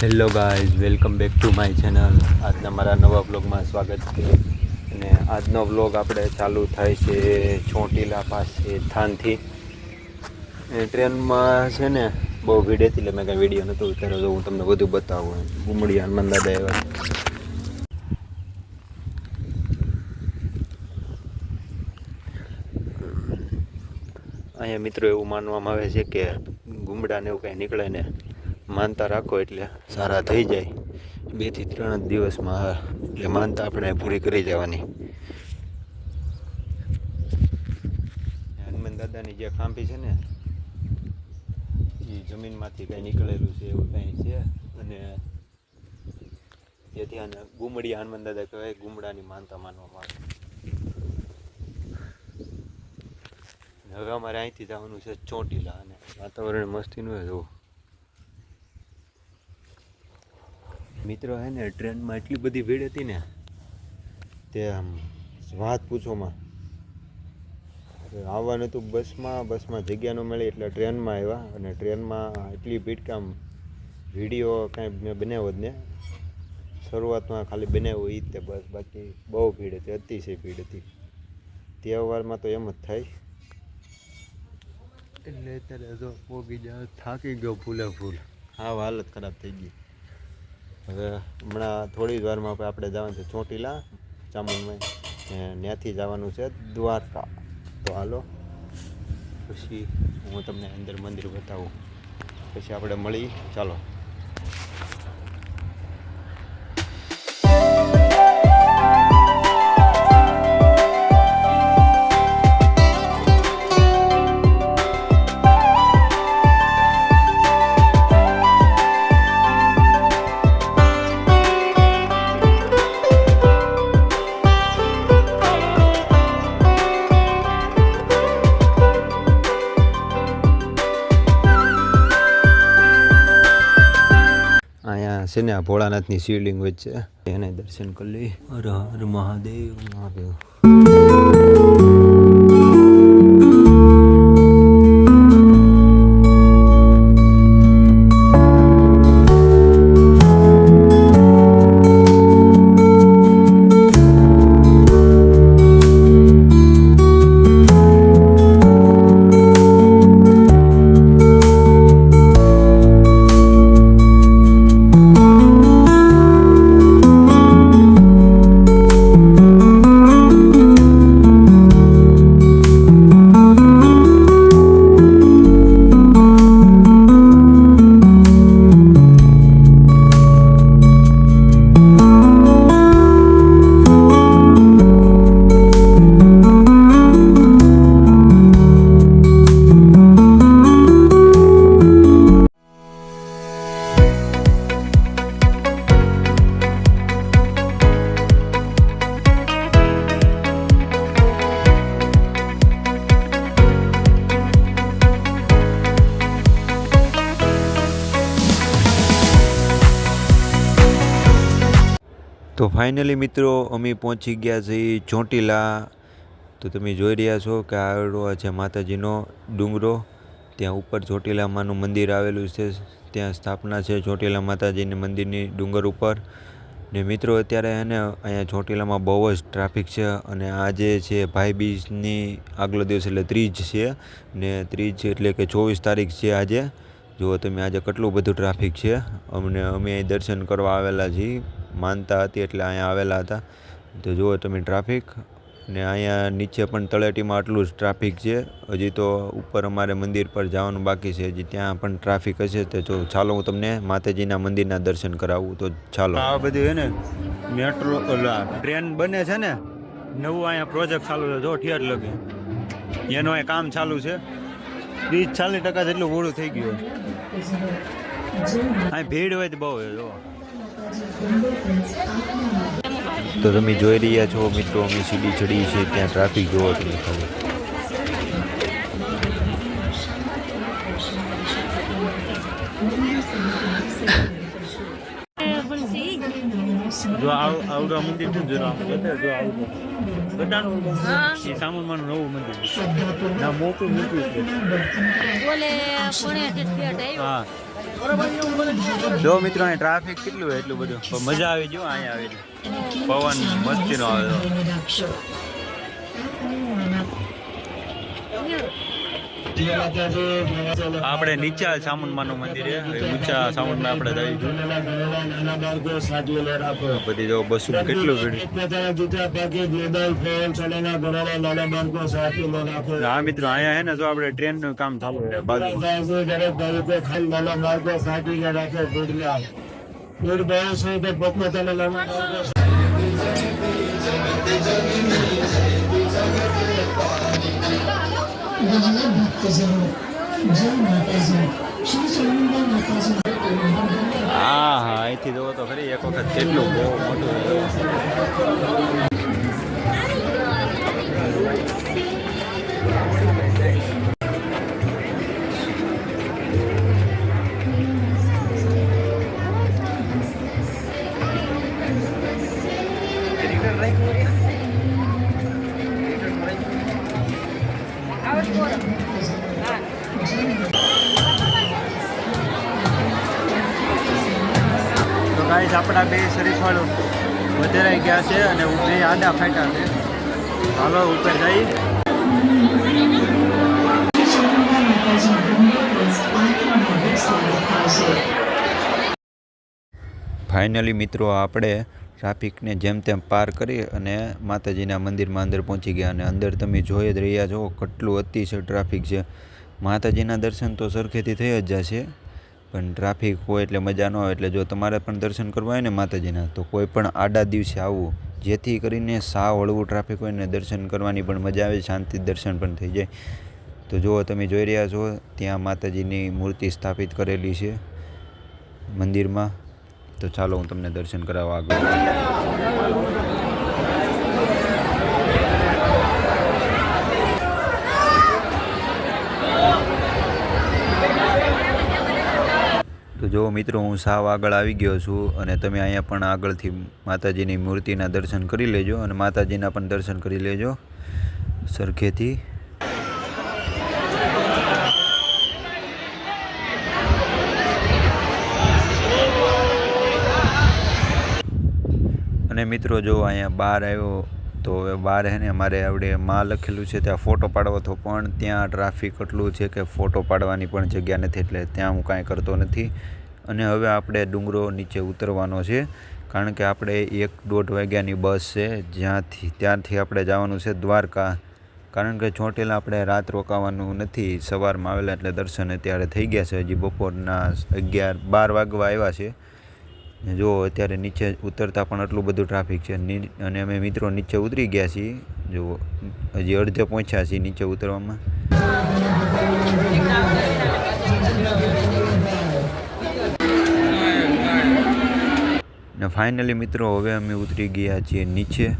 Hello guys, welcome back to my channel. આજના મારા નવા બ્લોગમાં સ્વાગત છે. અને આજનો બ્લોગ આપણે ચાલુ થાય છે ચોટીલા પાસે થાનથી. ટ્રેનમાં છે ને બહુ ભીડ હતી એટલે મેં કાંઈ વિડીયો નહોતો ઉતાર્યો. તો હું તમને બધું બતાવું. ગુમડી હનુમાન દાદા એવા. અહીંયા મિત્રો એવું માનવામાં આવે છે કે ગુમડાને એવું કાંઈ નીકળે ને માનતા રાખો એટલે સારા થઈ જાય. 2 થી 3 જ દિવસમાં એટલે માનતા આપણે પૂરી કરી દેવાની. હનુમાન દાદાની જે ખાંભી છે ને એ જમીનમાંથી કંઈ નીકળેલું છે એવું કંઈ છે. અને જેથી આને ગુમડી હનુમાન દાદા કહેવાય. ગુમડાની માનતા માનવામાં આવે. હવે અમારે અહીંથી જવાનું છે ચોટીલા. અને વાતાવરણ મસ્તીનું જોવું મિત્રો. હે ને ટ્રેનમાં એટલી બધી ભીડ હતી ને તે આમ વાત પૂછોમાં. આવવાનું હતું બસમાં જગ્યા ન મળી એટલે ટ્રેનમાં આવ્યા. અને ટ્રેનમાં એટલી ભીડ કે આમ વિડીયો કાંઈ મેં બનાવ્યો જ ને. શરૂઆતમાં ખાલી બનાવ્યો એ જ તે બસ. બાકી બહુ ભીડ હતી, અતિશય ભીડ હતી. તહેવારમાં તો એમ જ થાય. એટલે અત્યારે જો પોગી જાય, થાકી ગયો ફૂલે ફૂલ. હા, હાલત ખરાબ થઈ ગઈ. હવે હમણાં થોડી જ વારમાં આપણે જવાનું છે ચોટીલા ચામુંડમાં. ત્યાંથી જવાનું છે દ્વારકા. તો હાલો પછી હું તમને અંદર મંદિર બતાવું. પછી આપણે મળી. ચાલો. છે ને આ ભોળાનાથની શિવલિંગ વચ્ચે એને દર્શન કરી લઈ. હર હર મહાદેવ મહાદેવ. તો ફાઇનલી મિત્રો અમે પહોંચી ગયા છીએ ચોટીલા. તો તમે જોઈ રહ્યા છો કે આવેલો છે માતાજીનો ડુંગરો. ત્યાં ઉપર ચોટીલા માનું મંદિર આવેલું છે. ત્યાં સ્થાપના છે ચોટીલા માતાજીની મંદિરની ડુંગર ઉપર. ને મિત્રો અત્યારે એને અહીંયા ચોટીલામાં બહુ જ ટ્રાફિક છે. અને આજે છે ભાઈ બીજની આગલો દિવસ એટલે ત્રીજ છે. ને ત્રીજ એટલે કે 24 તારીખ છે આજે. જુઓ તમે આજે કેટલું બધું ટ્રાફિક છે. અમે અહીં દર્શન કરવા આવેલા છીએ. માનતા હતી એટલે અહીંયા આવેલા હતા. તો જુઓ તમે ટ્રાફિક. ને અહીંયા નીચે પણ તળેટીમાં આટલું જ ટ્રાફિક છે. હજી તો ઉપર અમારે મંદિર પર જવાનું બાકી છે. હજી ત્યાં પણ ટ્રાફિક હશે. તો જો ચાલો હું તમને માતાજીના મંદિરના દર્શન કરાવું. તો ચાલો. આ બધું છે ને મેટ્રો ટ્રેન બને છે ને નવું. અહીંયા પ્રોજેક્ટ ચાલુ છે. જો ઠેર લગે એનું અહીં કામ ચાલુ છે. 30-40% જેટલું મોડું થઈ ગયું. અહીં ભીડ હોય તો બહુ હોય. જો તો તમે જોઈ રહ્યા છો મિત્રો, અમે સીડી ચડી છે. ત્યાં ટ્રાફિક જોવો તમે ખાલી. જો આવડું મંદિર છે જો આવડું બધાનું એ સામુંડાનું નવું મંદિર ના મોટું છે હા જો મિત્રો અહીં ટ્રાફિક કેટલું હોય એટલું બધું પણ મજા આવી જો અહીંયા આવેલી પવન મસ્તીનો આવે આપણે નીચા ચામુંડાનું મંદિર છે ઊંચા ચામુંડા આપણે બધી જો બસ કેટલું હા મિત્રો અહીંયા હે ને જો આપણે ટ્રેન નું કામ ચાલુ છે બાજુ હા હા અહીંથી જોવો તો ખરી એક વખત કેટલું બહુ મોટું તો ગાઈસ આપણા બે શરીફવાળો વધારાઈ ગયા છે અને બે આડા ફાટ્યા છે હાલો ઉપર જઈ ફાઇનલી મિત્રો આપણે ટ્રાફિકને જેમ તેમ પાર કરી અને માતાજીના મંદિરમાં અંદર પહોંચી ગયા અને અંદર તમે જોઈ જ રહ્યા છો કેટલું અતિશય ટ્રાફિક છે માતાજીના દર્શન તો સરખેથી થઈ જ જશે પણ ટ્રાફિક હોય એટલે મજા ન આવે એટલે જો તમારે પણ દર્શન કરવા હોય ને માતાજીના તો કોઈ પણ આડા દિવસે આવવું જેથી કરીને સાવ હળવું ટ્રાફિક હોય ને દર્શન કરવાની પણ મજા આવે શાંતિ દર્શન પણ થઈ જાય તો જો તમે જોઈ રહ્યા છો ત્યાં માતાજીની મૂર્તિ સ્થાપિત કરેલી છે મંદિરમાં તો ચાલો હું તમને દર્શન કરાવવા આગળ તો જો મિત્રો હું સાવ આગળ આવી ગયો છું અને તમે અહીંયા પણ આગળથી માતાજીની મૂર્તિના દર્શન કરી લેજો અને માતાજીના પણ દર્શન કરી લેજો સરખેથી અને મિત્રો જો અહીંયા બહાર આવ્યો તો હવે બહાર હે ને અમારે આવડે માં લખેલું છે ત્યાં ફોટો પાડવો તો પણ ત્યાં ટ્રાફિક એટલું છે કે ફોટો પાડવાની પણ જગ્યા નથી એટલે ત્યાં હું કાંઈ કરતો નથી અને હવે આપણે ડુંગરો નીચે ઉતરવાનો છે કારણ કે આપણે 1-1:30 વાગ્યાની બસ છે ત્યાંથી આપણે જવાનું છે દ્વારકા કારણ કે ચોટીલા આપણે રાત રોકાવાનું નથી સવારમાં આવેલા એટલે દર્શન અત્યારે થઈ ગયા છે હજી બપોરના 11-12 વાગવા આવ્યા છે જો અત્યારે નીચે ઉતરતા પણ એટલું બધું ટ્રાફિક છે અને અમે મિત્રો નીચે ઉતરી ગયા છીએ જો હજી અડધે પહોંચ્યા છીએ નીચે ઉતરવામાં ને ફાઇનલી મિત્રો હવે અમે ઉતરી ગયા છીએ નીચે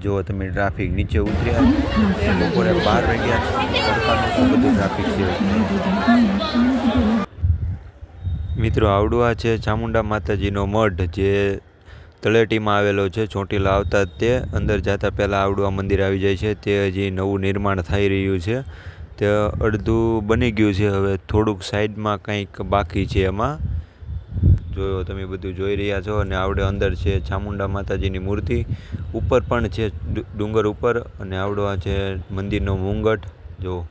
જો તમે ટ્રાફિક નીચે ઉતર્યા બપોરે 12 વાગ્યા બધું ટ્રાફિક છે મિત્રો આવડું આ છે ચામુંડા માતાજીનો મઢ જે તળેટીમાં આવેલો છે ચોટીલા આવતા તે અંદર જતાં પહેલાં આવડું આ મંદિર આવી જાય છે તે હજી નવું નિર્માણ થઈ રહ્યું છે તે અડધું બની ગયું છે હવે થોડુંક સાઈડમાં કંઈક બાકી છે એમાં જો તમે બધું જોઈ રહ્યા છો અને આવડે અંદર છે ચામુંડા માતાજીની મૂર્તિ ઉપર પણ છે ડુંગર ઉપર અને આવડો આ છે મંદિરનો મુંગટ જો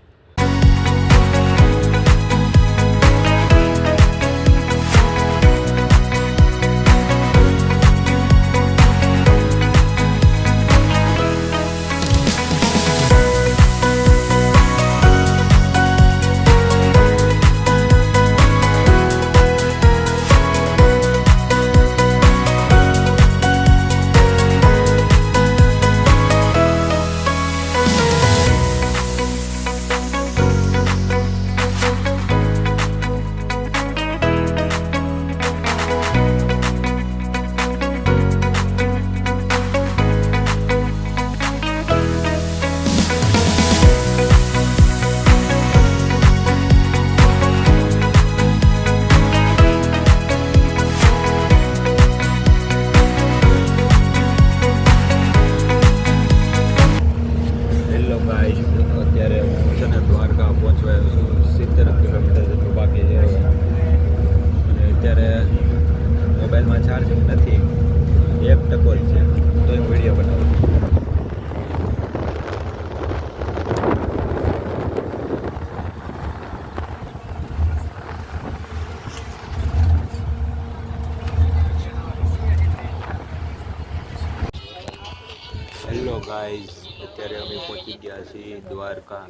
અત્યારે અમે પહોંચી ગયા છીએ દ્વારકા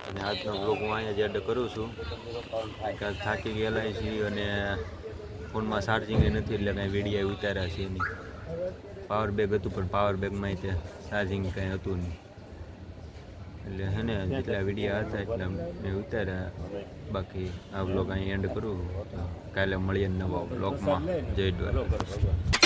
અને આજનો બ્લોગ હું અહીંયા જ એડ કરું છું. કાંઈક થાકી ગયેલા છીએ અને ફોનમાં ચાર્જિંગ નથી એટલે કાંઈ વિડીયો ઉતાર્યા છે નહીં. પાવર બેગ હતું પણ પાવર બેગમાં તે ચાર્જિંગ કાંઈ હતું નહીં એટલે હે ને જેટલા વિડીયો હતા એટલા મેં ઉતાર્યા. બાકી આ બ્લોગ અહીં એન્ડ કરું તો કાલે મળીએ નવા બ્લોગમાં. જય દ્વારકા.